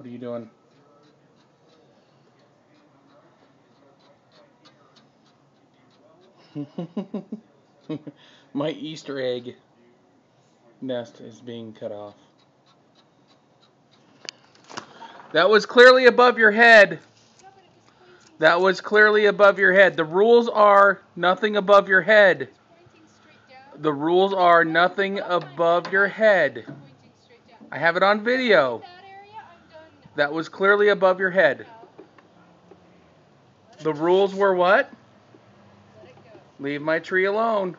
What are you doing? My Easter egg nest is being cut off. That was clearly above your head. That was clearly above your head. The rules are nothing above your head. The rules are nothing above your head. I have it on video. That was clearly above your head. The rules were what? Leave my tree alone.